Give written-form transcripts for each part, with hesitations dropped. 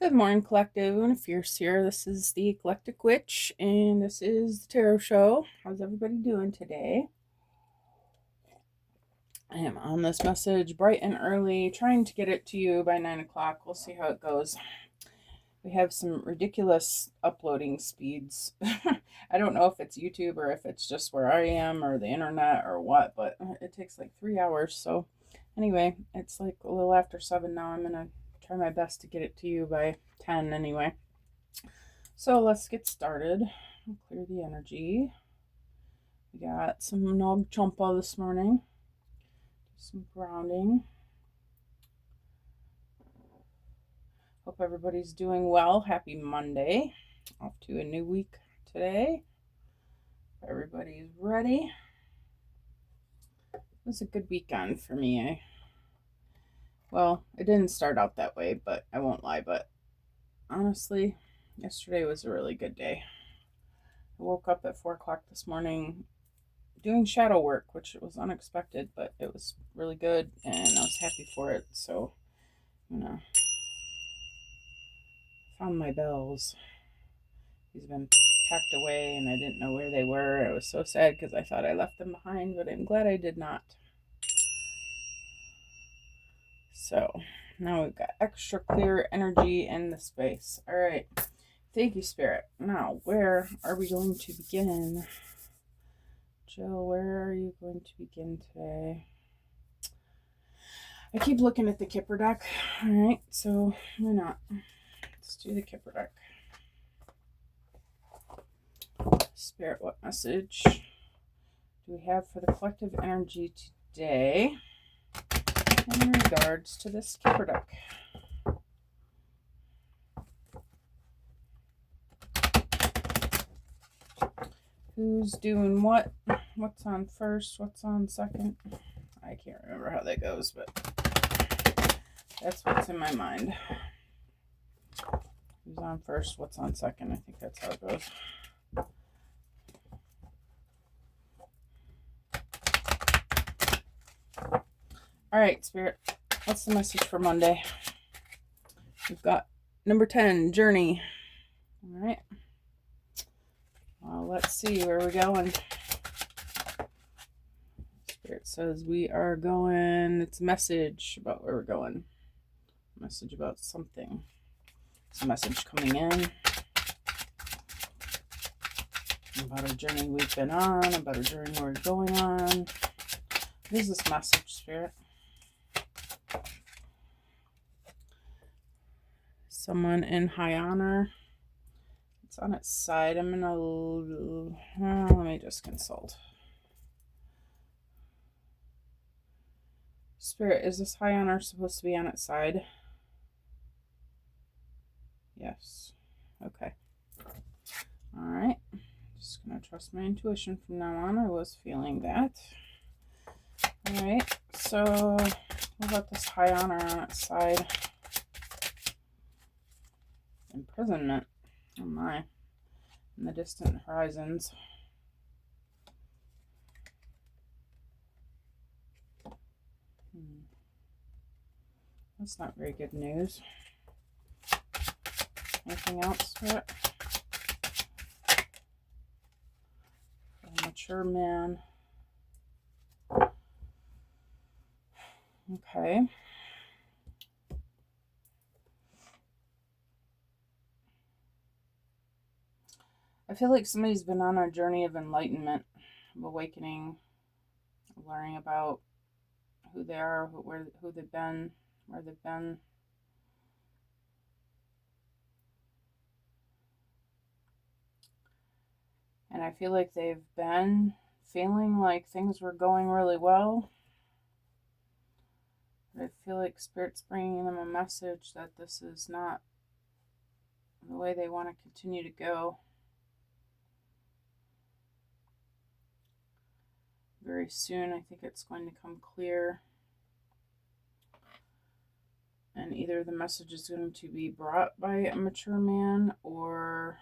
Good morning, Collective. Una Fierce here. This is the Eclectic Witch, and this is the Tarot Show. How's everybody doing today? I am on this message bright and early, trying to get it to you by 9 o'clock. We'll see how it goes. We have some ridiculous uploading speeds. I don't know if it's YouTube or if it's just where I am or the internet or what, but it takes like 3 hours. So, anyway, it's like a little after 7 now. I'm going to try my best to get it to you by 10 anyway. So let's get started. I'll clear the energy. We got some Nog Champa this morning. Some grounding. Hope everybody's doing well. Happy Monday. Off to a new week today. Everybody's ready. It was a good weekend for me. Well, it didn't start out that way, but I won't lie. But honestly, yesterday was a really good day. I woke up at 4 o'clock this morning doing shadow work, which was unexpected, but it was really good and I was happy for it. So, found my bells. These have been packed away and I didn't know where they were. I was so sad because I thought I left them behind, but I'm glad I did not. So now we've got extra clear energy in the space. All right. Thank you, Spirit. Now, where are we going to begin? Jill, where are you going to begin today? I keep looking at the Kipper deck. All right, so why not? Let's do the Kipper deck. Spirit, what message do we have for the collective energy today in regards to this Kipper deck? Who's doing what? What's on first? What's on second? I can't remember how that goes, but that's what's in my mind. Who's on first? What's on second? I think that's how it goes. All right, Spirit, what's the message for Monday? We've got number 10, Journey. All right. Well, let's see where we're going. Spirit says we are going. It's a message about where we're going. A message about something. It's a message coming in about a journey we've been on, about a journey we're going on. What is this message, Spirit? Someone in high honor. It's on its side. I'm gonna let me just consult. Spirit, is this high honor supposed to be on its side? Yes. Okay. All right. Just gonna trust my intuition from now on. I was feeling that. All right. So what about this high honor on its side? Imprisonment. Oh my. In the distant horizons. That's not very good news. Anything else for it? A mature man. Okay. I feel like somebody's been on a journey of enlightenment, of awakening, learning about who they are, who they've been, where they've been. And I feel like they've been feeling like things were going really well. But I feel like Spirit's bringing them a message that this is not the way they want to continue to go. Very soon, I think it's going to come clear. And either the message is going to be brought by a mature man, or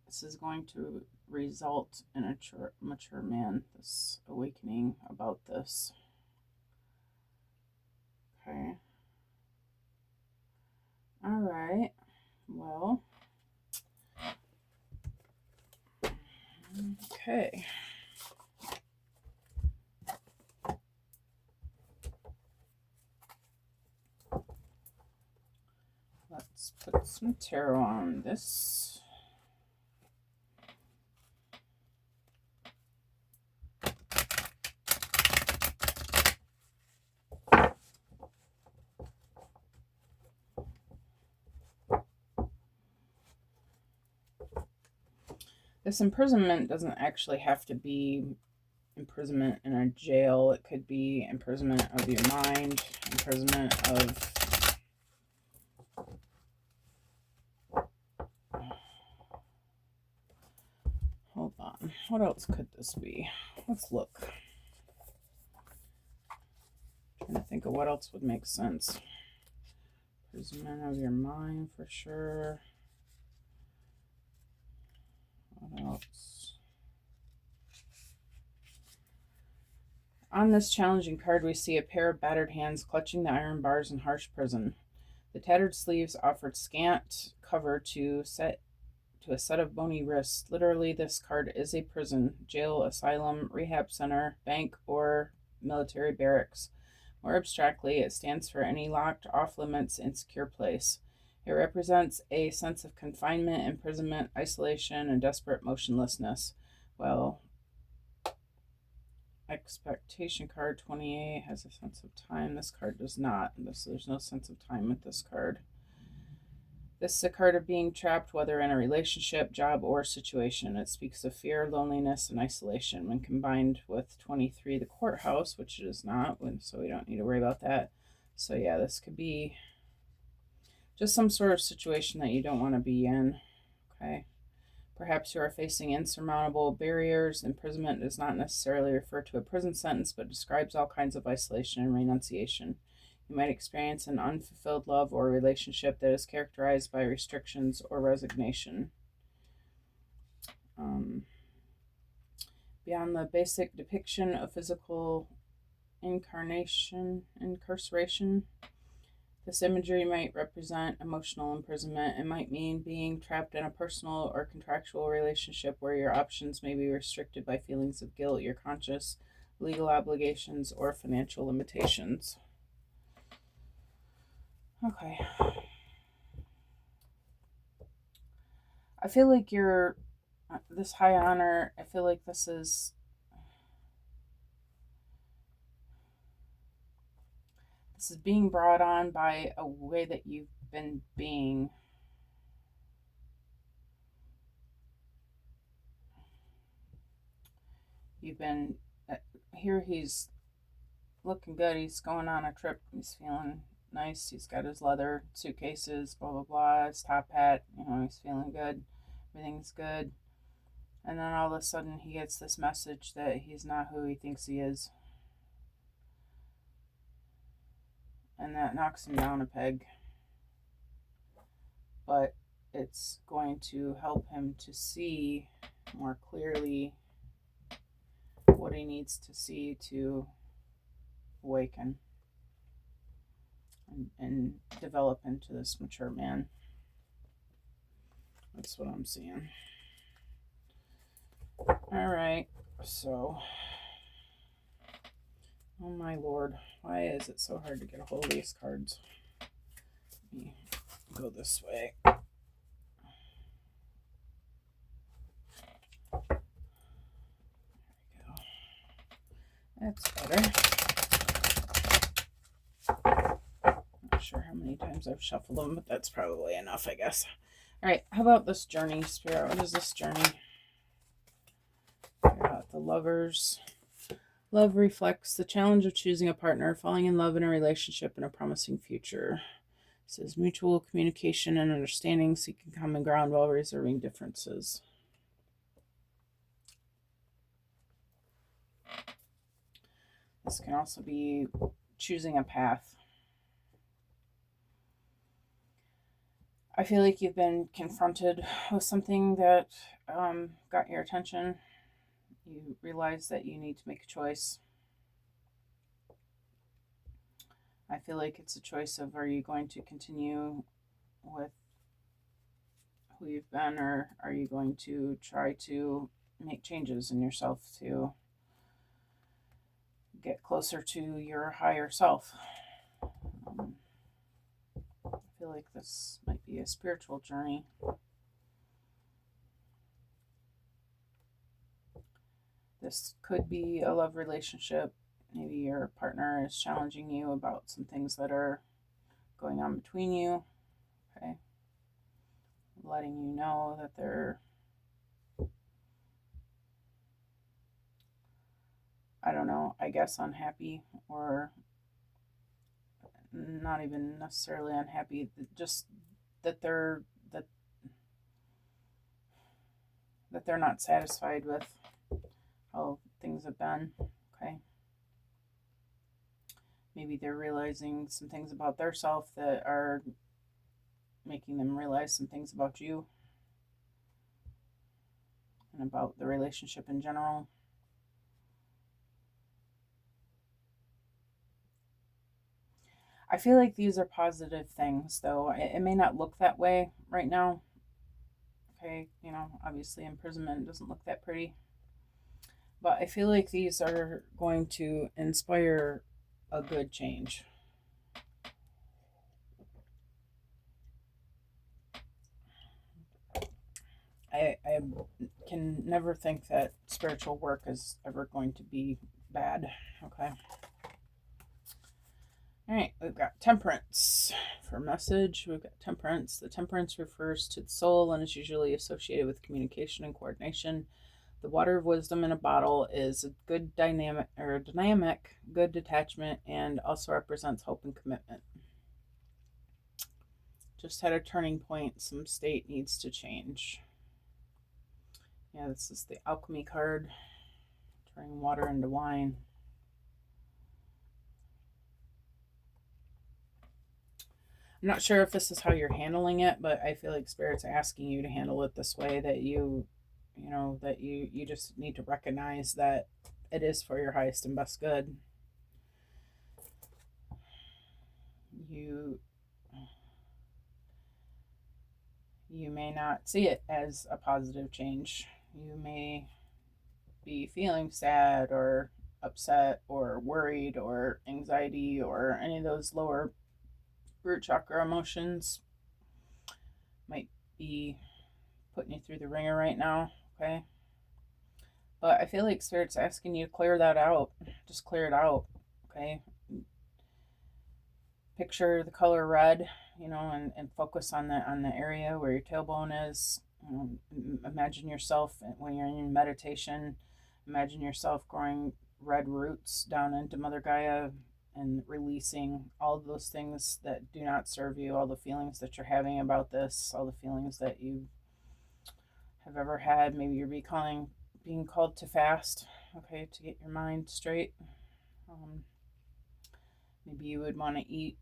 this is going to result in a mature man, this awakening about this. Okay. All right. Well, okay. Let's put some tarot on this. This imprisonment doesn't actually have to be imprisonment in a jail. It could be imprisonment of your mind, imprisonment of hold on. What else could this be? Let's look. I'm trying to think of what else would make sense. Imprisonment of your mind for sure. What else? On this challenging card, we see a pair of battered hands clutching the iron bars in harsh prison. The tattered sleeves offered scant cover to a set of bony wrists. Literally, this card is a prison, jail, asylum, rehab center, bank, or military barracks. More abstractly, it stands for any locked, off-limits, insecure place. It represents a sense of confinement, imprisonment, isolation, and desperate motionlessness. Well, expectation card 28 has a sense of time. This card does not. There's no sense of time with this card. This is a card of being trapped, whether in a relationship, job, or situation. It speaks of fear, loneliness, and isolation. When combined with 23, the courthouse, which it is not, so we don't need to worry about that. So yeah, this could be just some sort of situation that you don't want to be in. Okay. Perhaps you are facing insurmountable barriers. Imprisonment does not necessarily refer to a prison sentence, but describes all kinds of isolation and renunciation. You might experience an unfulfilled love or relationship that is characterized by restrictions or resignation. Beyond the basic depiction of physical incarceration, this imagery might represent emotional imprisonment. It might mean being trapped in a personal or contractual relationship where your options may be restricted by feelings of guilt, your conscience, legal obligations, or financial limitations. Okay. I feel like you're this high honor. I feel like this is being brought on by a way that you've been being. You've been here. He's looking good. He's going on a trip. He's feeling nice. He's got his leather suitcases, blah blah blah, his top hat. He's feeling good. Everything's good. And then all of a sudden he gets this message that he's not who he thinks he is. And that knocks him down a peg. But it's going to help him to see more clearly what he needs to see to awaken and develop into this mature man. That's what I'm seeing. All right, so, oh my lord, why is it so hard to get a hold of these cards? Let me go this way. There we go. That's better. Not sure how many times I've shuffled them, but that's probably enough, I guess. All right, how about this journey, Spirit? What is this journey? Got the Lovers. Love reflects the challenge of choosing a partner, falling in love in a relationship, and a promising future. It says mutual communication and understanding, seeking common ground while reserving differences. This can also be choosing a path. I feel like you've been confronted with something that got your attention. You realize that you need to make a choice. I feel like it's a choice of, are you going to continue with who you've been, or are you going to try to make changes in yourself to get closer to your higher self? I feel like this might be a spiritual journey. This could be a love relationship. Maybe your partner is challenging you about some things that are going on between you. Okay. Letting you know that they're, I don't know, I guess unhappy, or not even necessarily unhappy, just that that that they're not satisfied with how things have been. Okay. Maybe they're realizing some things about their self that are making them realize some things about you and about the relationship in general. I feel like these are positive things, though. It may not look that way right now. Okay, obviously imprisonment doesn't look that pretty. But I feel like these are going to inspire a good change. I can never think that spiritual work is ever going to be bad. Okay. All right, we've got temperance for message. We've got temperance. The temperance refers to the soul and is usually associated with communication and coordination. The water of wisdom in a bottle is a good dynamic, good detachment, and also represents hope and commitment. Just had a turning point. Some state needs to change. Yeah, this is the alchemy card. Turning water into wine. I'm not sure if this is how you're handling it, but I feel like Spirit's asking you to handle it this way, that you just need to recognize that it is for your highest and best good. You may not see it as a positive change. You may be feeling sad or upset or worried or anxiety or any of those lower root chakra emotions might be putting you through the ringer right now. Okay. But I feel like Spirit's asking you to clear that out. Just clear it out. Okay. Picture the color red, and focus on the area where your tailbone is. Imagine yourself when you're in meditation. Imagine yourself growing red roots down into Mother Gaia and releasing all of those things that do not serve you, all the feelings that you're having about this, all the feelings that you have ever had. Maybe you're being called to fast, okay, to get your mind straight. Maybe you would want to eat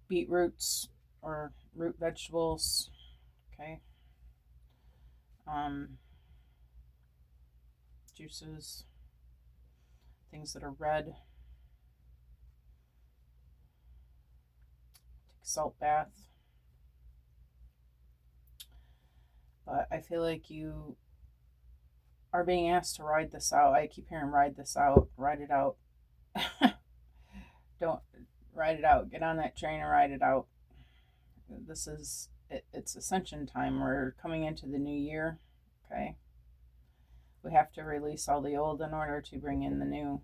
beetroots or root vegetables, okay. Juices, things that are red. Take a salt bath. But I feel like you are being asked to ride this out. I keep hearing ride this out, ride it out. Don't ride it out. Get on that train and ride it out. It's ascension time. We're coming into the new year, okay? We have to release all the old in order to bring in the new.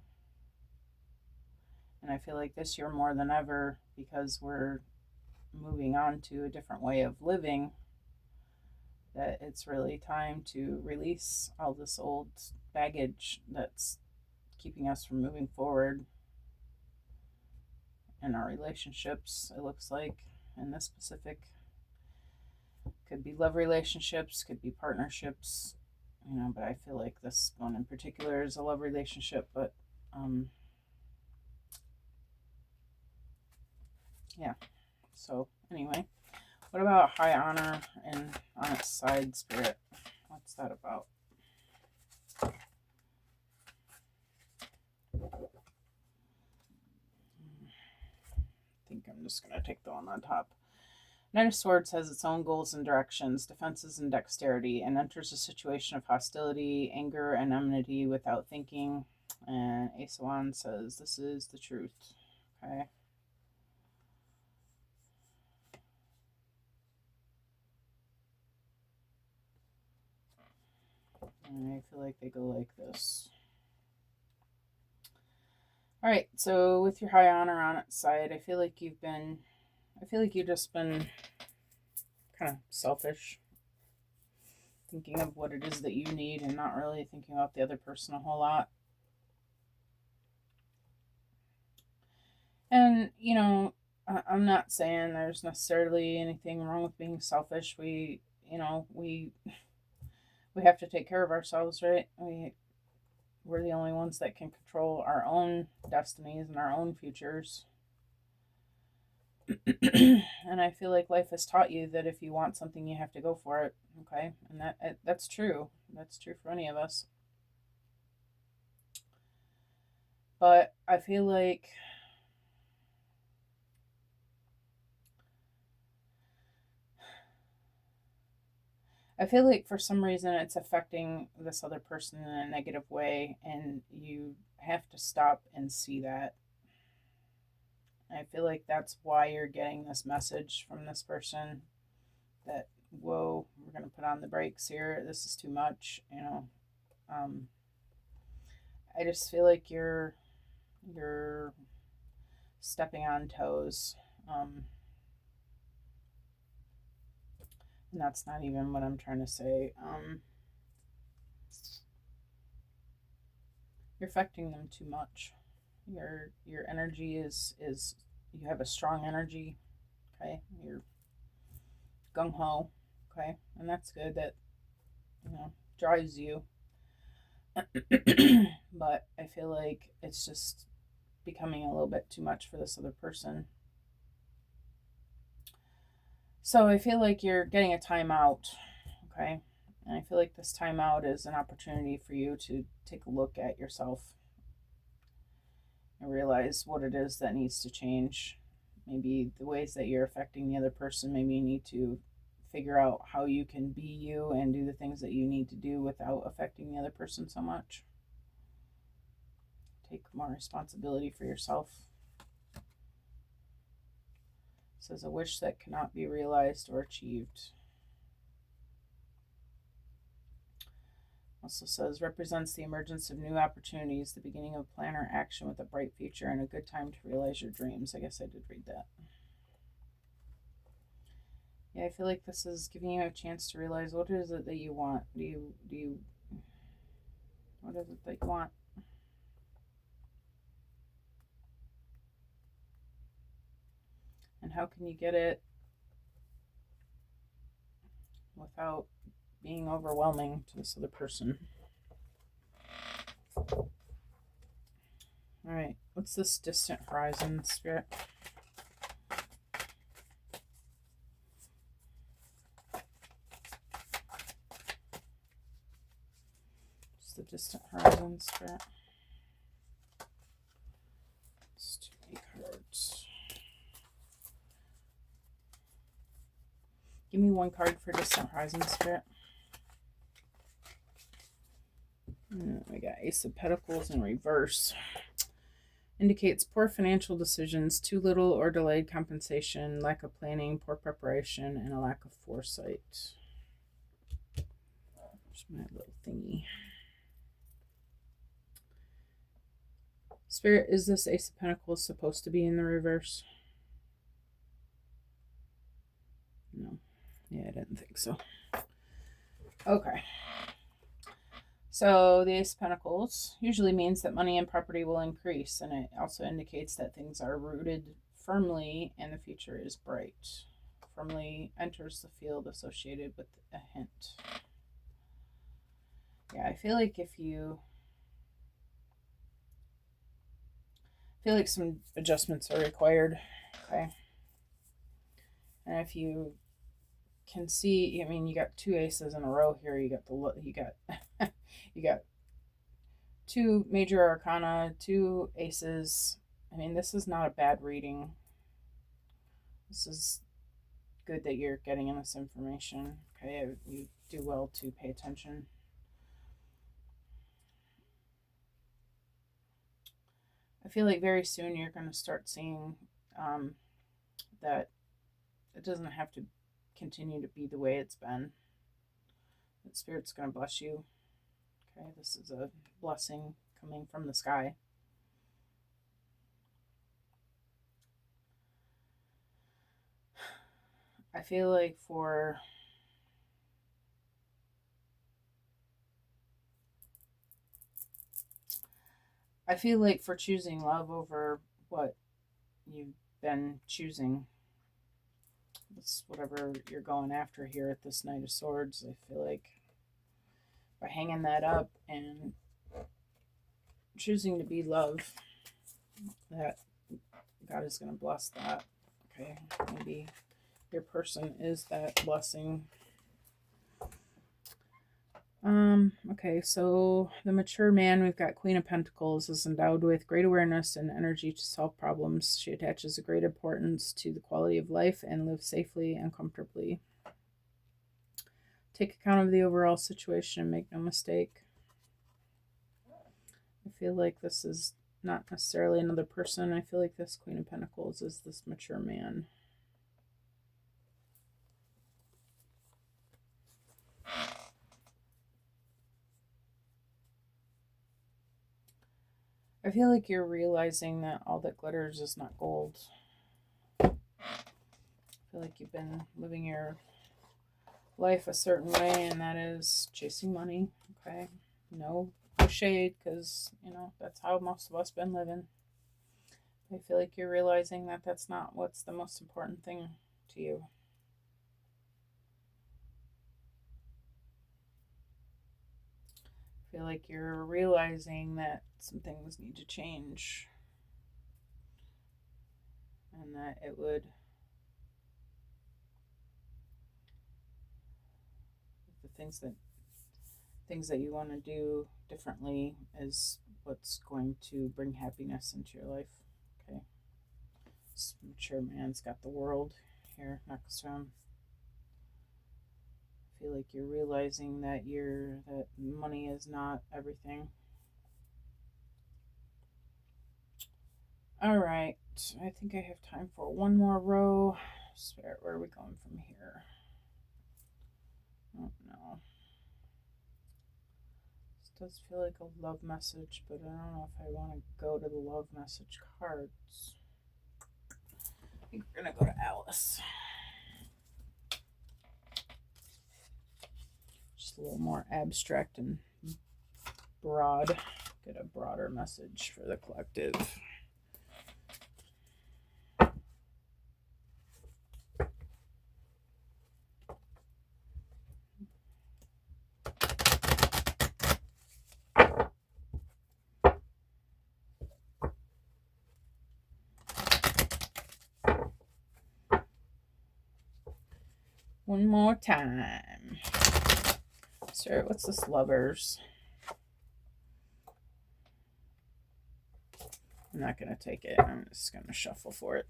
And I feel like this year more than ever, because we're moving on to a different way of living, that it's really time to release all this old baggage that's keeping us from moving forward in our relationships. It looks like in this specific, could be love relationships, could be partnerships, but I feel like this one in particular is a love relationship. But yeah, so anyway, what about high honor and on its side, Spirit? What's that about? I think I'm just going to take the one on top. Knight of Swords has its own goals and directions, defenses and dexterity, and enters a situation of hostility, anger, and enmity without thinking. And Ace of Wands says, this is the truth. Okay. And I feel like they go like this. All right, so with your high honor on its side, I feel like you've just been kind of selfish, thinking of what it is that you need and not really thinking about the other person a whole lot. And, I'm not saying there's necessarily anything wrong with being selfish. We have to take care of ourselves, right? We're the only ones that can control our own destinies and our own futures. And I feel like life has taught you that if you want something, you have to go for it. Okay, and that's true. That's true for any of us. But I feel like for some reason it's affecting this other person in a negative way, and you have to stop and see that. I feel like that's why you're getting this message from this person that, whoa, we're going to put on the brakes here. This is too much, I just feel like you're stepping on toes. And that's not even what I'm trying to say. You're affecting them too much. Your energy is you have a strong energy, okay? You're gung ho, okay? And that's good. That drives you. But I feel like it's just becoming a little bit too much for this other person. So I feel like you're getting a timeout, okay? And I feel like this timeout is an opportunity for you to take a look at yourself and realize what it is that needs to change. Maybe the ways that you're affecting the other person, maybe you need to figure out how you can be you and do the things that you need to do without affecting the other person so much. Take more responsibility for yourself. It says a wish that cannot be realized or achieved. Also says represents the emergence of new opportunities, the beginning of plan or action with a bright future, and a good time to realize your dreams. I guess I did read that. Yeah, I feel like this is giving you a chance to realize what is it that you want. What is it that you want? And how can you get it without being overwhelming to this other person? All right, what's this distant horizon, Spirit? What's the distant horizon, Spirit? It's too many cards. Give me one card for distant horizon, Spirit. We got Ace of Pentacles in reverse. Indicates poor financial decisions, too little or delayed compensation, lack of planning, poor preparation, and a lack of foresight. There's my little thingy. Spirit, is this Ace of Pentacles supposed to be in the reverse? No. Yeah, I didn't think so. Okay. So the Ace of Pentacles usually means that money and property will increase, and it also indicates that things are rooted firmly and the future is bright. Firmly enters the field associated with a hint. Yeah, I feel like some adjustments are required. Okay. And if you can see, I mean, you got two aces in a row here. You got two major arcana, two aces. I mean, this is not a bad reading. This is good that you're getting in this information. Okay, you do well to pay attention. I feel like very soon you're going to start seeing that it doesn't have to continue to be the way it's been. That Spirit's going to bless you. Okay, this is a blessing coming from the sky. I feel like for choosing love over what you've been choosing, it's whatever you're going after here at this Knight of Swords. I feel like by hanging that up and choosing to be love, that God is going to bless that. Okay, maybe your person is that blessing. Okay, so the mature man, we've got Queen of Pentacles, is endowed with great awareness and energy to solve problems. She attaches a great importance to the quality of life and lives safely and comfortably. Take account of the overall situation and make no mistake. I feel like this is not necessarily another person. I feel like this Queen of Pentacles is this mature man. I feel like you're realizing that all that glitters is not gold. I feel like you've been living your life a certain way, and that is chasing money. Okay, no shade, because that's how most of us been living. I feel like you're realizing that that's not what's the most important thing to you. I feel like you're realizing that some things need to change, and that it would, the things that you want to do differently is what's going to bring happiness into your life. Okay, this mature man's got the world here next to him. I feel like you're realizing that that money is not everything. All right, I think I have time for one more row. Spirit, where are we going from here? Oh no. This does feel like a love message, but I don't know if I want to go to the love message cards. I think we're going to go to Alice. Just a little more abstract and broad. Get a broader message for the collective. One more time. Sir, what's this Lovers? I'm not going to take it. I'm just going to shuffle for it.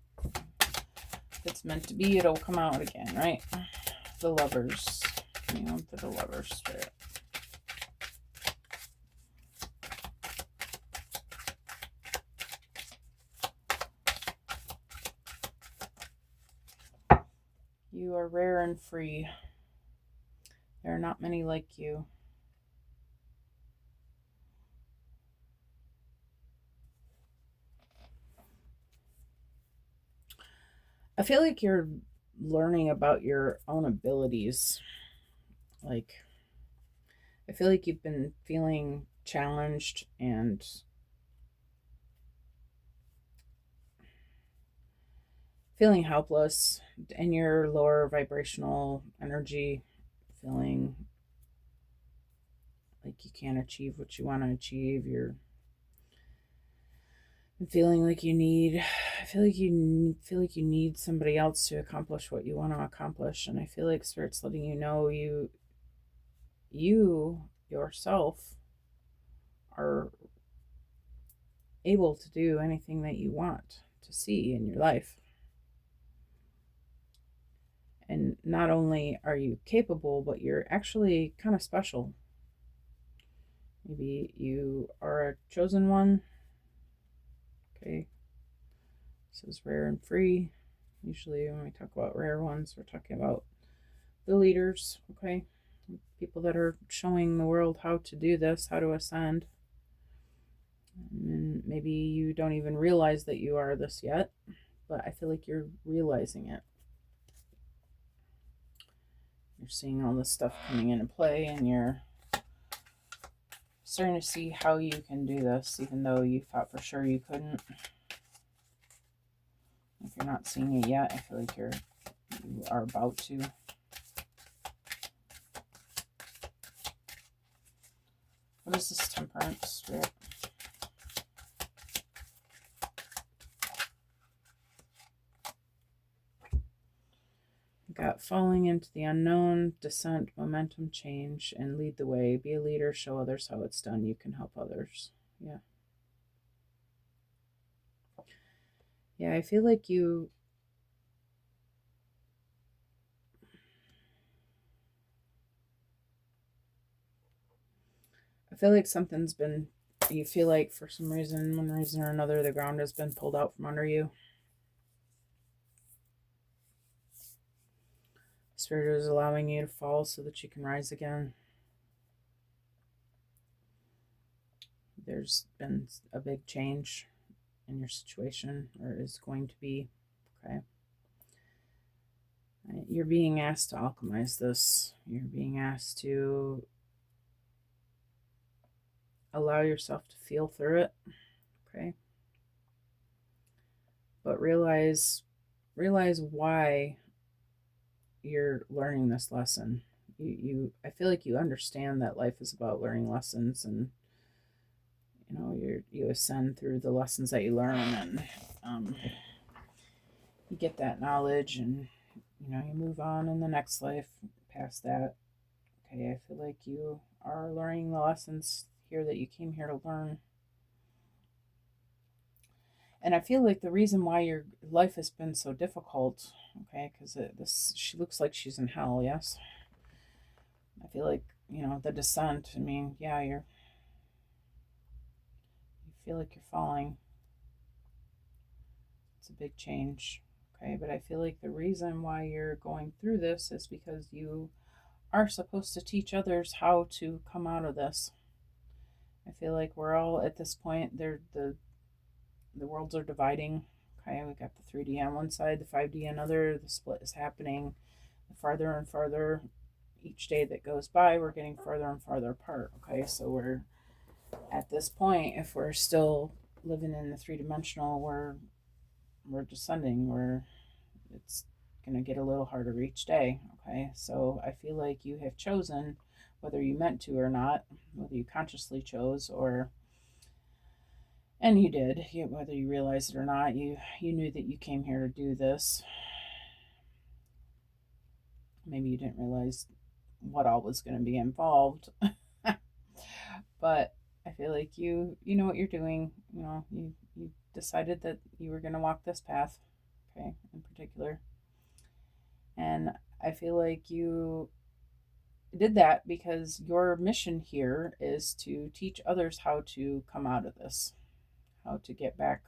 If it's meant to be, it'll come out again, right? The Lovers. To the Lovers, Spirit. You are rare and free. There are not many like you. I feel like you're learning about your own abilities. Like, I feel like you've been feeling challenged and feeling helpless in your lower vibrational energy, feeling like you can't achieve what you want to achieve. You're feeling like I feel like you need somebody else to accomplish what you want to accomplish. And I feel like Spirit's letting you know you yourself are able to do anything that you want to see in your life. And not only are you capable, but you're actually kind of special. Maybe you are a chosen one. Okay. This is rare and free. Usually when we talk about rare ones, we're talking about the leaders, okay? People that are showing the world how to do this, how to ascend. And maybe you don't even realize that you are this yet, but I feel like you're realizing it. You're seeing all this stuff coming into play, and you're starting to see how you can do this, even though you thought for sure you couldn't. If you're not seeing it yet, I feel like you are about to. What is this Temperance Spirit? Got falling into the unknown, descent, momentum, change, and lead the way. Be a leader, show others how it's done. You can help others. Yeah. Yeah, I feel like you... I feel like something's been... You feel like for some reason, one reason or another, the ground has been pulled out from under you. Spirit is allowing you to fall so that you can rise again. There's been a big change in your situation, or is going to be, okay? You're being asked to alchemize this. You're being asked to allow yourself to feel through it, okay? But realize why you're learning this lesson. I feel like you understand that life is about learning lessons, and you ascend through the lessons that you learn, and you get that knowledge, and you move on in the next life past that. Okay, I feel like you are learning the lessons here that you came here to learn. And I feel like the reason why your life has been so difficult, okay, because she looks like she's in hell, yes. I feel like the descent. I mean, yeah, you feel like you're falling. It's a big change, okay. But I feel like the reason why you're going through this is because you are supposed to teach others how to come out of this. I feel like we're all at this point. The worlds are dividing. Okay, we got the 3D on one side, the 5D on another. The split is happening. The farther and farther each day that goes by, we're getting farther and farther apart. Okay, so we're at this point. If we're still living in the 3-dimensional, we're descending. It's gonna get a little harder each day. Okay, so I feel like you have chosen, whether you meant to or not, whether you consciously chose and you did, whether you realized it or not, you knew that you came here to do this. Maybe you didn't realize what all was going to be involved, but I feel like you know what you're doing. You decided that you were going to walk this path, okay, in particular, and I feel like you did that because your mission here is to teach others how to come out of this, how to get back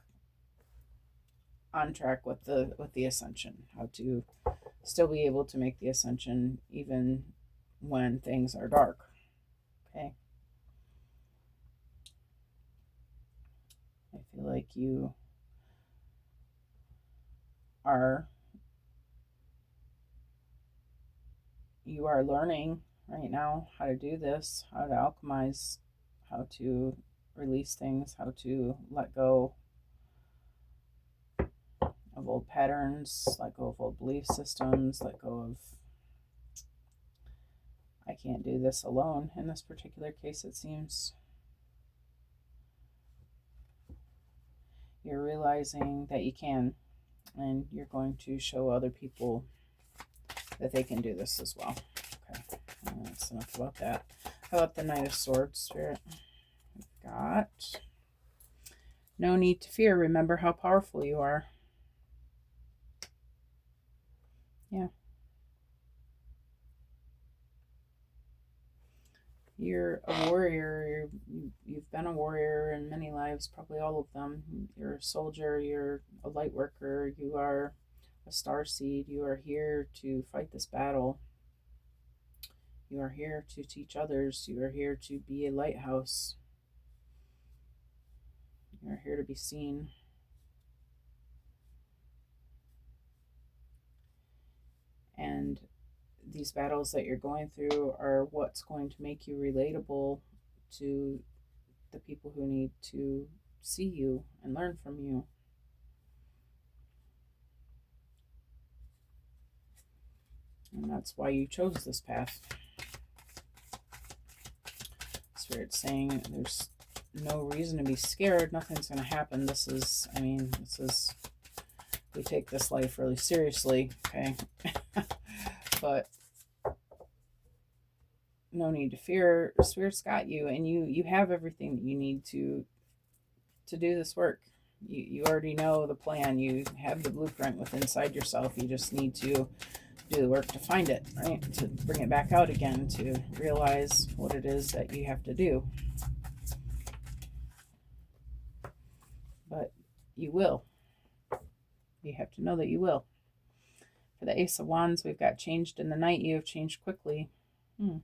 on track with the ascension, how to still be able to make the ascension even when things are dark. Okay. I feel like you are learning right now how to do this, how to alchemize, how to release things, how to let go of old patterns, let go of old belief systems, let go of I can't do this alone. In this particular case, it seems you're realizing that you can, and you're going to show other people that they can do this as well. Okay, that's enough about that. How about the Knight of Swords, Spirit? We've got no need to fear. Remember how powerful you are. Yeah. you're a warrior. You've been a warrior in many lives, probably all of them. You're a soldier, you're a light worker, you are a star seed. You are here to fight this battle. You are here to teach others. You are here to be a lighthouse. You are here to be seen. And these battles that you're going through are what's going to make you relatable to the people who need to see you and learn from you. And that's why you chose this path. Spirit's saying there's no reason to be scared. Nothing's going to happen. We take this life really seriously, okay? But no need to fear. Spirit's got you, and you have everything that you need to do this work. You already know the plan. You have the blueprint within inside yourself. You just need to do the work to find it, right? To bring it back out again, to realize what it is that you have to do. But you will. You have to know that you will. For the Ace of Wands, we've got changed in the night. You have changed quickly. Feel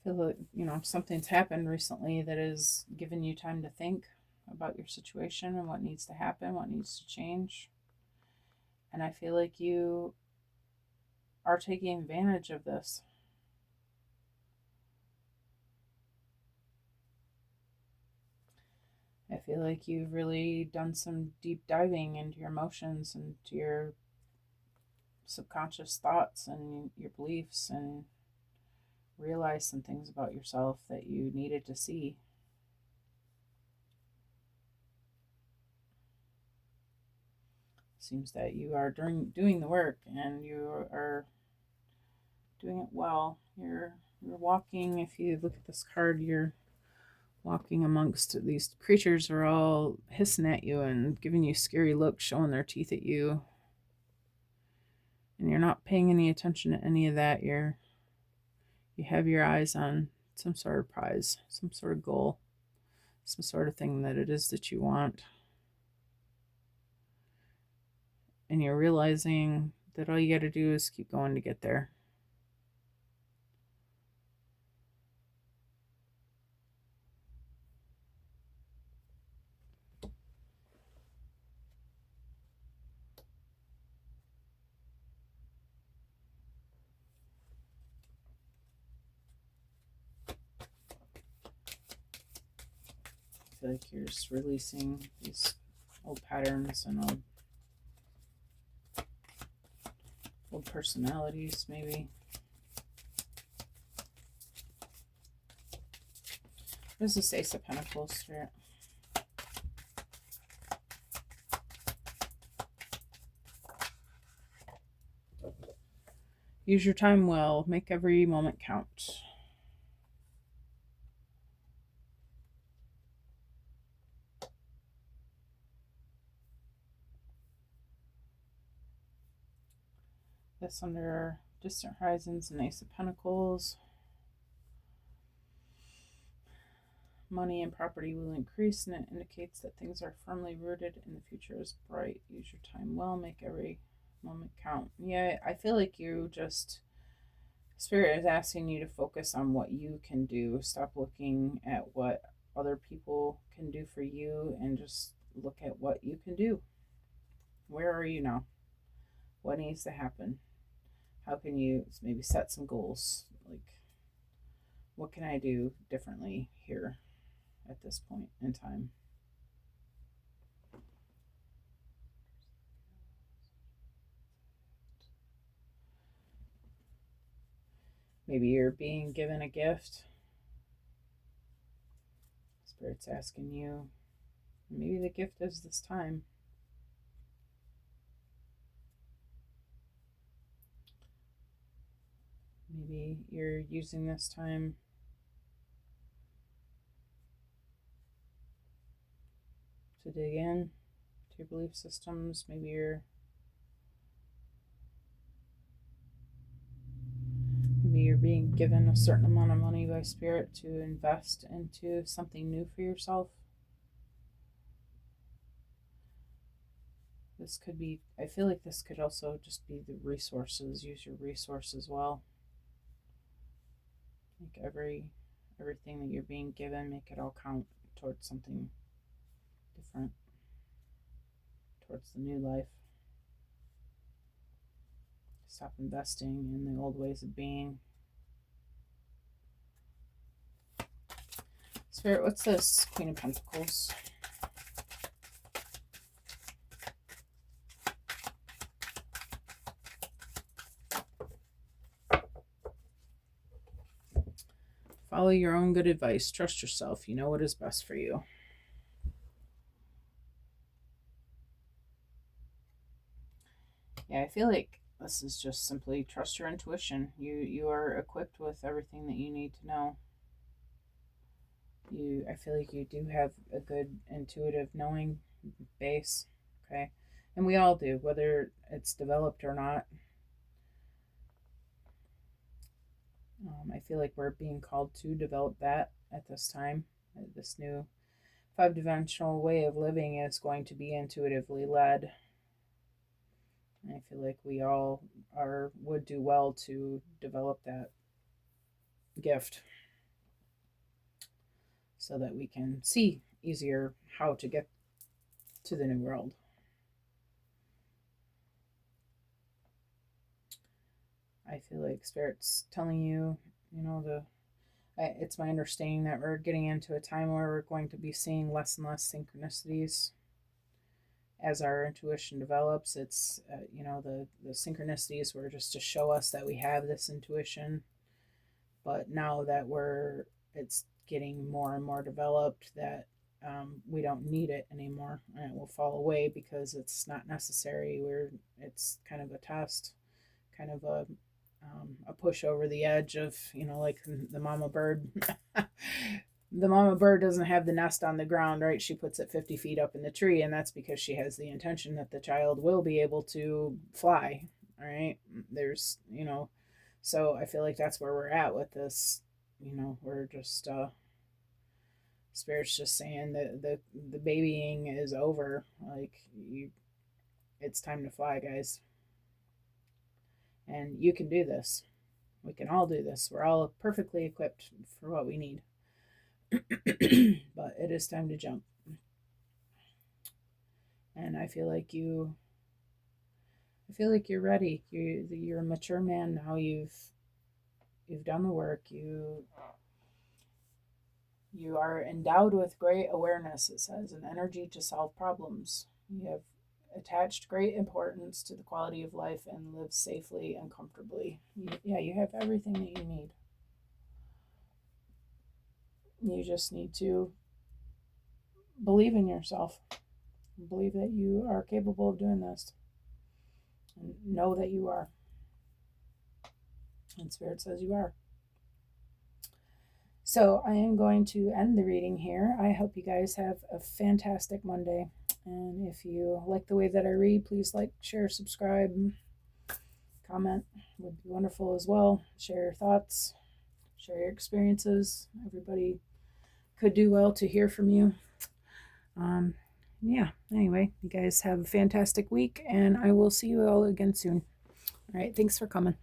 that, something's happened recently that has given you time to think about your situation and what needs to happen, what needs to change. And I feel like you are taking advantage of this. I feel like you've really done some deep diving into your emotions and to your subconscious thoughts and your beliefs, and realized some things about yourself that you needed to see. Seems that you are doing the work, and you are doing it well. You're walking. If you look at this card, you're walking amongst these creatures are all hissing at you and giving you scary looks, showing their teeth at you. And you're not paying any attention to any of that. You have your eyes on some sort of prize, some sort of goal, some sort of thing that it is that you want. And you're realizing that all you got to do is keep going to get there. I feel like you're just releasing these old patterns and old personalities, maybe. There's this Ace of Pentacles here. Use your time well. Make every moment count. This under Distant Horizons and Ace of Pentacles. Money and property will increase, and it indicates that things are firmly rooted and the future is bright. Use your time well. Make every moment count. Yeah, I feel like Spirit is asking you to focus on what you can do. Stop looking at what other people can do for you and just look at what you can do. Where are you now? What needs to happen? How can you maybe set some goals? Like, what can I do differently here at this point in time? Maybe you're being given a gift. Spirit's asking you, maybe the gift is this time. Maybe you're using this time to dig in to your belief systems. Maybe you're Maybe you're being given a certain amount of money by Spirit to invest into something new for yourself. This could be, I feel like this could also just be the resources. Use your resources well. Like everything that you're being given, make it all count towards something different, towards the new life. Stop investing in the old ways of being. Spirit, what's this? Queen of Pentacles. Follow your own good advice. Trust yourself. You know what is best for you. Yeah, I feel like this is just simply trust your intuition. You are equipped with everything that you need to know. I feel like you do have a good intuitive knowing base, okay? And we all do, whether it's developed or not. I feel like we're being called to develop that at this time. This new 5-dimensional way of living is going to be intuitively led. I feel like we all would do well to develop that gift so that we can see easier how to get to the new world. I feel like Spirit's telling you, it's my understanding that we're getting into a time where we're going to be seeing less and less synchronicities as our intuition develops. It's the synchronicities were just to show us that we have this intuition, but now that it's getting more and more developed, that we don't need it anymore, and it will fall away because it's not necessary. It's kind of a test, kind of a push over the edge of, like the mama bird. The mama bird doesn't have the nest on the ground, right? She puts it 50 feet up in the tree, and that's because she has the intention that the child will be able to fly, all right? So I feel like that's where we're at with this. We're just, Spirit's just saying that the babying is over. Like, it's time to fly, guys. And you can do this. We can all do this. We're all perfectly equipped for what we need. But it is time to jump. And I feel like you're ready. You're a mature man now. You've done the work. You are endowed with great awareness, it says, an energy to solve problems. You have attached great importance to the quality of life and live safely and comfortably. You have everything that you need. You just need to believe in yourself. Believe that you are capable of doing this. And know that you are. And Spirit says you are. So I am going to end the reading here. I hope you guys have a fantastic Monday. And if you like the way that I read, please like, share, subscribe, comment would be wonderful as well. Share your thoughts, share your experiences. Everybody could do well to hear from you. Anyway, you guys have a fantastic week, and I will see you all again soon. All right, thanks for coming.